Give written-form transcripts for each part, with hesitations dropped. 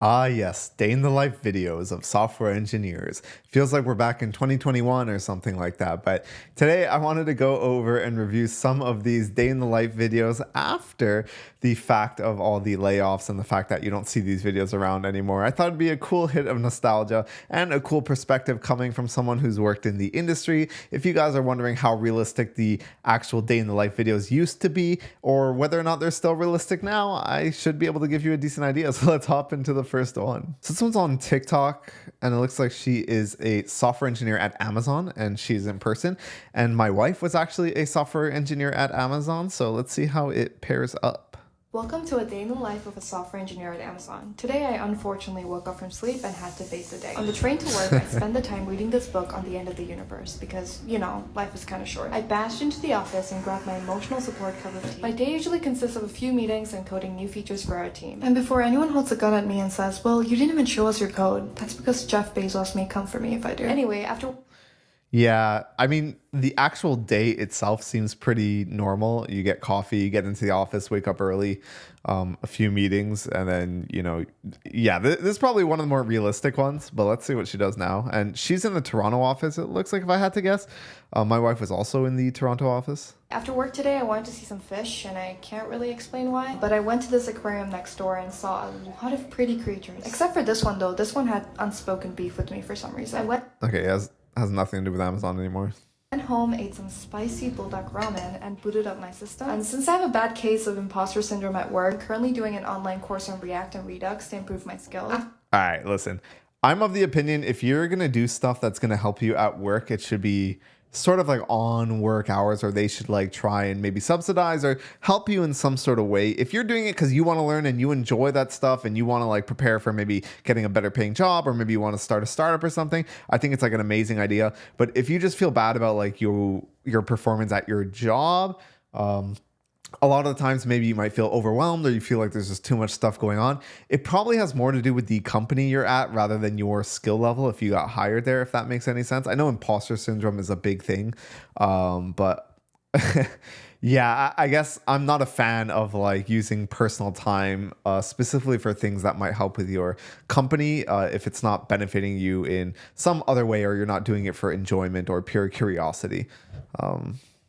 Ah, yes, day in the life videos of software engineers. Feels like we're back in 2021 or something like that. But today I wanted to go over and review some of these day in the life videos after the fact of all the layoffs and the fact that you don't see these videos around anymore. I thought it'd be a cool hit of nostalgia and a cool perspective coming from someone who's worked in the industry. If you guys are wondering how realistic the actual day in the life videos used to be, or whether or not they're still realistic now, I should be able to give you a decent idea. So let's hop into the first one. So this one's on TikTok, and it looks like she is a software engineer at Amazon, and she's in person. And my wife was actually a software engineer at Amazon. So let's see how it pairs up. Welcome to a day in the life of a software engineer at Amazon. Today I unfortunately woke up from sleep and had to face the day. On the train to work, I spent the time reading this book on the end of the universe because, you know, life is kind of short. I bashed into the office and grabbed my emotional support cup of tea. My day usually consists of a few meetings and coding new features for our team. And before anyone holds a gun at me and says, well, you didn't even show us your code, that's because Jeff Bezos may come for me if I do. Anyway, after... Yeah, I mean, the actual day itself seems pretty normal. You get coffee, you get into the office, wake up early, a few meetings, and then, yeah, this is probably one of the more realistic ones, but let's see what she does now. And she's in the Toronto office, it looks like, if I had to guess. My wife was also in the Toronto office. After work today, I wanted to see some fish, and I can't really explain why, but I went to this aquarium next door and saw a lot of pretty creatures. Except for this one, though. This one had unspoken beef with me for some reason. I went... Okay, has nothing to do with Amazon anymore. Went home, ate some spicy bulldog ramen, and booted up my system. And since I have a bad case of imposter syndrome at work, I'm currently doing an online course on React and Redux to improve my skills. All right, listen. I'm of the opinion if you're going to do stuff that's going to help you at work, it should be sort of like on work hours, or they should like try and maybe subsidize or help you in some sort of way. If you're doing it because you want to learn and you enjoy that stuff and you want to like prepare for maybe getting a better paying job, or maybe you want to start a startup or something, I think it's like an amazing idea. But if you just feel bad about like your performance at your job, a lot of the times maybe you might feel overwhelmed, or you feel like there's just too much stuff going on. It probably has more to do with the company you're at rather than your skill level if you got hired there, if that makes any sense. I know imposter syndrome is a big thing, but yeah, I guess I'm not a fan of like using personal time specifically for things that might help with your company if it's not benefiting you in some other way, or you're not doing it for enjoyment or pure curiosity.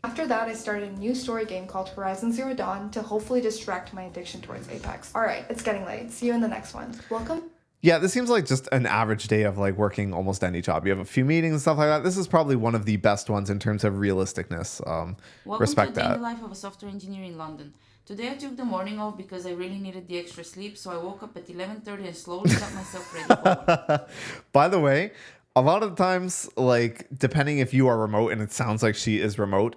After that, I started a new story game called Horizon Zero Dawn to hopefully distract my addiction towards Apex. Alright, it's getting late. See you in the next one. Welcome. Yeah, this seems like just an average day of like working almost any job. You have a few meetings and stuff like that. This is probably one of the best ones in terms of realisticness. Respect Welcome to a day in that. the life of a software engineer in London. Today I took the morning off because I really needed the extra sleep, so I woke up at 11:30 and slowly got myself ready for work. By the way, a lot of the times, like depending if you are remote, and it sounds like she is remote,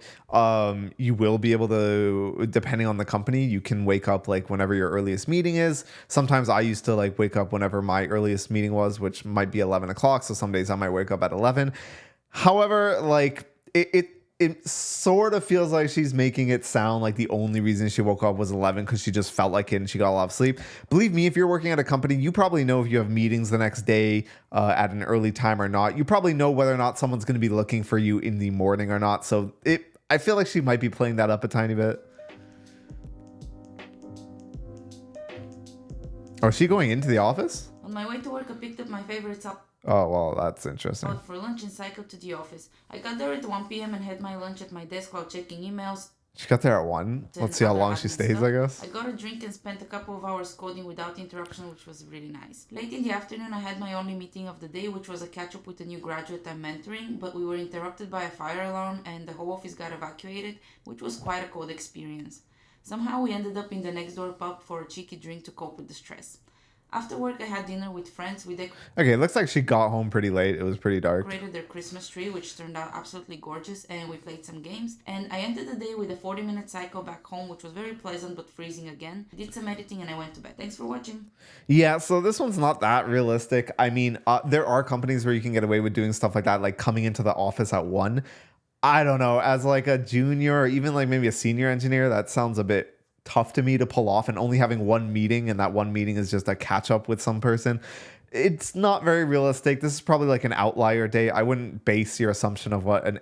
you will be able to, depending on the company, you can wake up like whenever your earliest meeting is. Sometimes I used to like wake up whenever my earliest meeting was, which might be 11 o'clock. So some days I might wake up at 11. However, like it sort of feels like she's making it sound like the only reason she woke up was 11 because she just felt like it and she got a lot of sleep. Believe me, if you're working at a company, you probably know if you have meetings the next day at an early time or not. You probably know whether or not someone's going to be looking for you in the morning or not. So I feel like she might be playing that up a tiny bit. Oh, is she going into the office? On my way to work, I picked up my favorite salad Oh, well, that's interesting. for lunch and cycled to the office. I got there at 1 p.m. and had my lunch at my desk while checking emails. She got there at 1. Let's see how long she stays, I guess. I got a drink and spent a couple of hours coding without interruption, which was really nice. Late in the afternoon, I had my only meeting of the day, which was a catch-up with a new graduate I'm mentoring, but we were interrupted by a fire alarm and the whole office got evacuated, which was quite a cold experience. Somehow we ended up in the next door pub for a cheeky drink to cope with the stress. After work, I had dinner with friends. We Okay, it looks like she got home pretty late. It was pretty dark. decorated their Christmas tree, which turned out absolutely gorgeous, and we played some games. And I ended the day with a 40-minute cycle back home, which was very pleasant but freezing again. I did some editing and I went to bed. Thanks for watching. Yeah, so this one's not that realistic. I mean, there are companies where you can get away with doing stuff like that, like coming into the office at 1. I don't know, as like a junior or even like maybe a senior engineer, that sounds a bit tough to me to pull off, and only having one meeting, and that one meeting is just a catch up with some person. It's not very realistic. This is probably like an outlier day. I wouldn't base your assumption of what a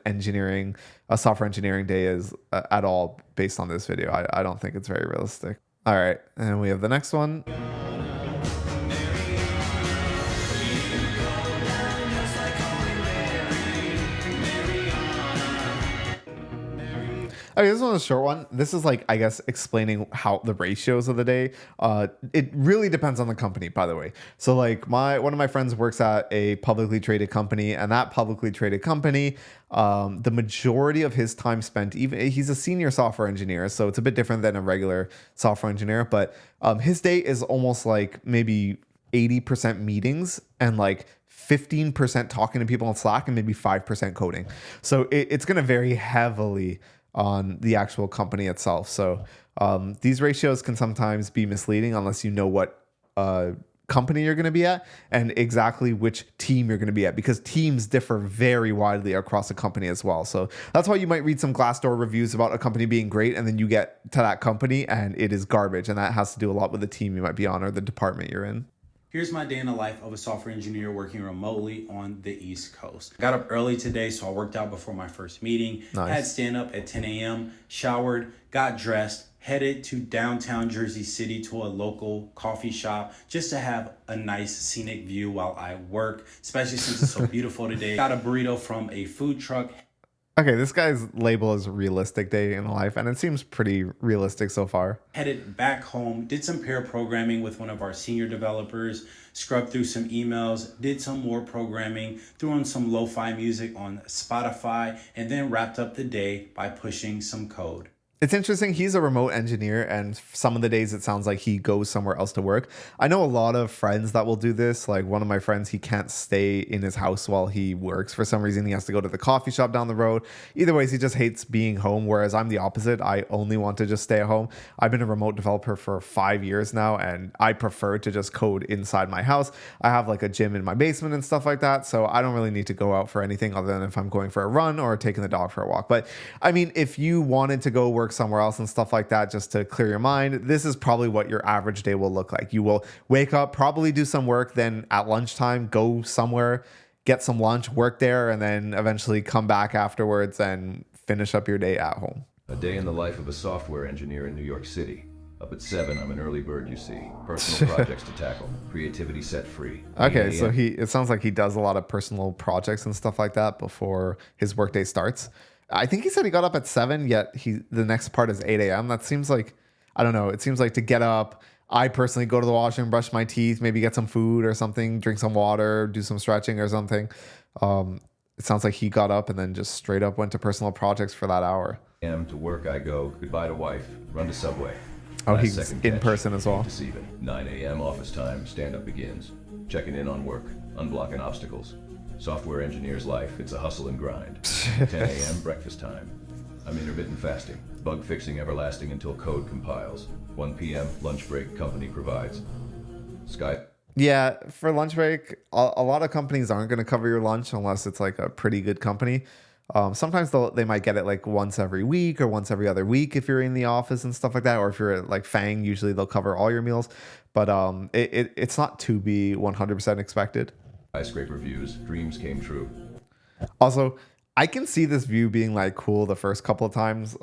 software engineering day is at all based on this video. I don't think it's very realistic. All right, and we have the next one. Okay, this one's a short one. This is like, I guess, explaining how the ratios of the day. It really depends on the company, by the way. So like one of my friends works at a publicly traded company, and that publicly traded company, the majority of his time spent, even he's a senior software engineer, so it's a bit different than a regular software engineer, but his day is almost like maybe 80% meetings and like 15% talking to people on Slack and maybe 5% coding. So it's going to vary heavily on the actual company itself. So these ratios can sometimes be misleading unless you know what company you're going to be at and exactly which team you're going to be at, because teams differ very widely across a company as well. So that's why you might read some Glassdoor reviews about a company being great, and then you get to that company and it is garbage. And that has to do a lot with the team you might be on or the department you're in. Here's my day in the life of a software engineer working remotely on the East Coast. I got up early today, so I worked out before my first meeting. Nice. Had stand up at 10 a.m., showered, got dressed, headed to downtown Jersey City to a local coffee shop just to have a nice scenic view while I work, especially since it's so beautiful today. Got a burrito from a food truck. Okay, this guy's label is realistic day in life, and it seems pretty realistic so far. Headed back home, did some pair programming with one of our senior developers, scrubbed through some emails, did some more programming, threw on some lo-fi music on Spotify, and then wrapped up the day by pushing some code. It's interesting. He's a remote engineer, and some of the days it sounds like he goes somewhere else to work. I know a lot of friends that will do this. Like one of my friends, he can't stay in his house while he works. For some reason, he has to go to the coffee shop down the road. Either ways, he just hates being home, whereas I'm the opposite. I only want to just stay at home. I've been a remote developer for 5 years now, and I prefer to just code inside my house. I have like a gym in my basement and stuff like that, so I don't really need to go out for anything other than if I'm going for a run or taking the dog for a walk. But I mean, if you wanted to go work somewhere else and stuff like that just to clear your mind, this is probably what your average day will look like. You will wake up, probably do some work, then at lunchtime go somewhere, get some lunch, work there, and then eventually come back afterwards and finish up your day at home. A day in the life of a software engineer in New York City. Up at 7, I'm an early bird, you see. Personal projects to tackle. Creativity set free. Okay, so it sounds like he does a lot of personal projects and stuff like that before his workday starts. I think he said he got up at 7, yet the next part is 8 a.m. That seems like, I don't know, it seems like to get up, I personally go to the washroom, brush my teeth, maybe get some food or something, drink some water, do some stretching or something. It sounds like he got up and then just straight up went to personal projects for that hour. To work I go, goodbye to wife, run to Subway. Oh, Last he's second in catch, person as well. Deceiving. 9 a.m. office time, stand-up begins. Checking in on work, unblocking obstacles. Software engineer's life, it's a hustle and grind. 10 a.m. breakfast time. I'm intermittent fasting, bug fixing everlasting until code compiles. 1 p.m. lunch break company provides. Skype. Yeah, for lunch break, a lot of companies aren't going to cover your lunch unless it's like a pretty good company. Sometimes they might get it like once every week or once every other week if you're in the office and stuff like that. Or if you're at like Fang, usually they'll cover all your meals. But it's not to be 100% expected. Skyscraper views, dreams came true. Also, I can see this view being like cool the first couple of times.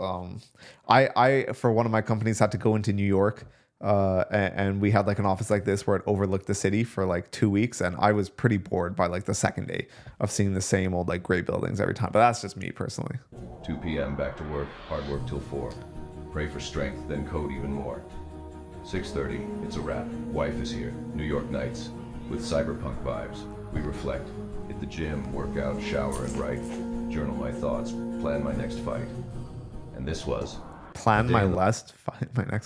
I for one of my companies had to go into New York, and we had like an office like this where it overlooked the city for like 2 weeks, and I was pretty bored by like the second day of seeing the same old like gray buildings every time. But that's just me personally. 2 p.m. back to work, hard work till 4. Pray for strength, then code even more. 6:30, it's a wrap. Wife is here, New York nights, with cyberpunk vibes. We reflect, hit the gym, work out, shower, and write. Journal my thoughts, plan my next fight. And this was... Plan my next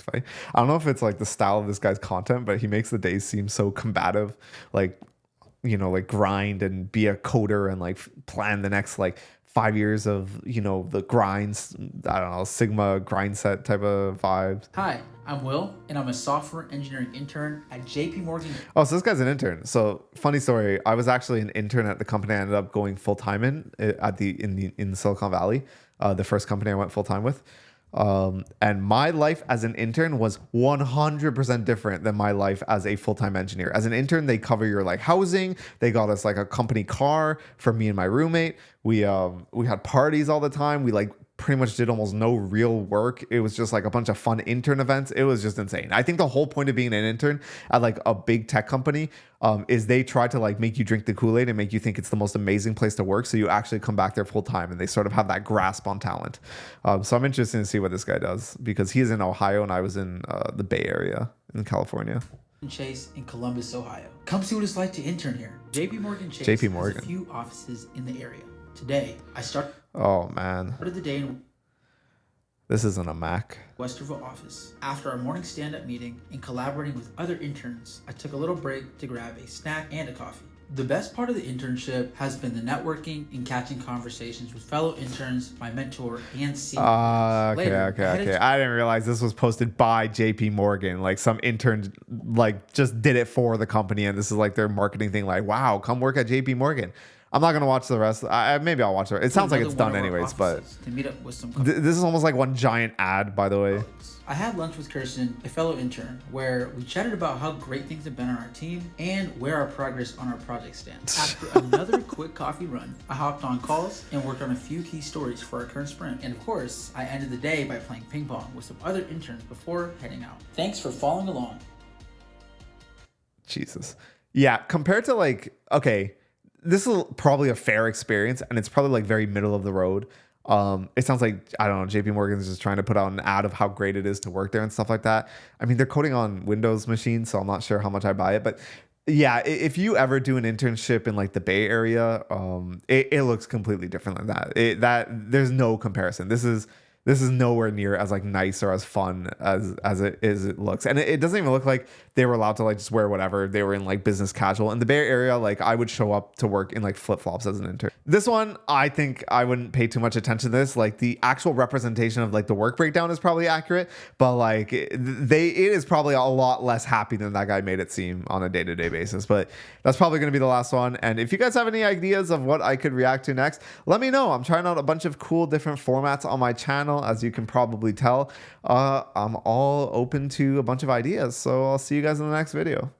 fight. I don't know if it's like the style of this guy's content, but he makes the days seem so combative. Like, you know, like grind and be a coder and like plan the next like 5 years of, you know, the grinds, I don't know, Sigma grind set type of vibes. Hi, I'm Will, and I'm a software engineering intern at JP Morgan. Oh, so this guy's an intern. So funny story. I was actually an intern at the company I ended up going full time in Silicon Valley, the first company I went full time with. And my life as an intern was 100% different than my life as a full-time engineer. As an intern, they cover your like housing. They got us like a company car for me and my roommate. We had parties all the time. We like pretty much did almost no real work. It was just like a bunch of fun intern events. It was just insane. I think the whole point of being an intern at like a big tech company is they try to like make you drink the Kool-Aid and make you think it's the most amazing place to work. So you actually come back there full time, and they sort of have that grasp on talent. So I'm interested to see what this guy does, because he's in Ohio and I was in the Bay Area in California. Chase in Columbus, Ohio. Come see what it's like to intern here. JP Morgan Chase JP Morgan. has a few offices in the area. Today, I started Oh man, the day in this isn't a Mac. Westerville office. After our morning stand-up meeting and collaborating with other interns, I took a little break to grab a snack and a coffee. The best part of the internship has been the networking and catching conversations with fellow interns, my mentor, and seniors. Okay. I didn't realize this was posted by JP Morgan. Like some intern like just did it for the company, and this is like their marketing thing. Like, wow, come work at JP Morgan. I'm not gonna watch the rest. Maybe I'll watch it. It sounds like it's done anyways, but to meet up with some this is almost like one giant ad, by the way. I had lunch with Kirsten, a fellow intern, where we chatted about how great things have been on our team and where our progress on our project stands. After another quick coffee run, I hopped on calls and worked on a few key stories for our current sprint. And of course, I ended the day by playing ping pong with some other interns before heading out. Thanks for following along. Jesus. Yeah, compared to like, okay, this is probably a fair experience, and it's probably like very middle of the road. It sounds like, I don't know, JP Morgan's just trying to put out an ad of how great it is to work there and stuff like that. I mean, they're coding on Windows machines, so I'm not sure how much I buy it, but yeah, if you ever do an internship in like the Bay Area, it looks completely different than that. There's no comparison. This is nowhere near as like nice or as fun as it looks. And it doesn't even look like they were allowed to like just wear whatever. They were in like business casual. In the Bay Area, like I would show up to work in like flip-flops as an intern. This one, I think I wouldn't pay too much attention to this. Like the actual representation of like the work breakdown is probably accurate, but like it is probably a lot less happy than that guy made it seem on a day-to-day basis. But that's probably going to be the last one. And if you guys have any ideas of what I could react to next, let me know. I'm trying out a bunch of cool different formats on my channel. As you can probably tell, I'm all open to a bunch of ideas. So I'll see you guys in the next video.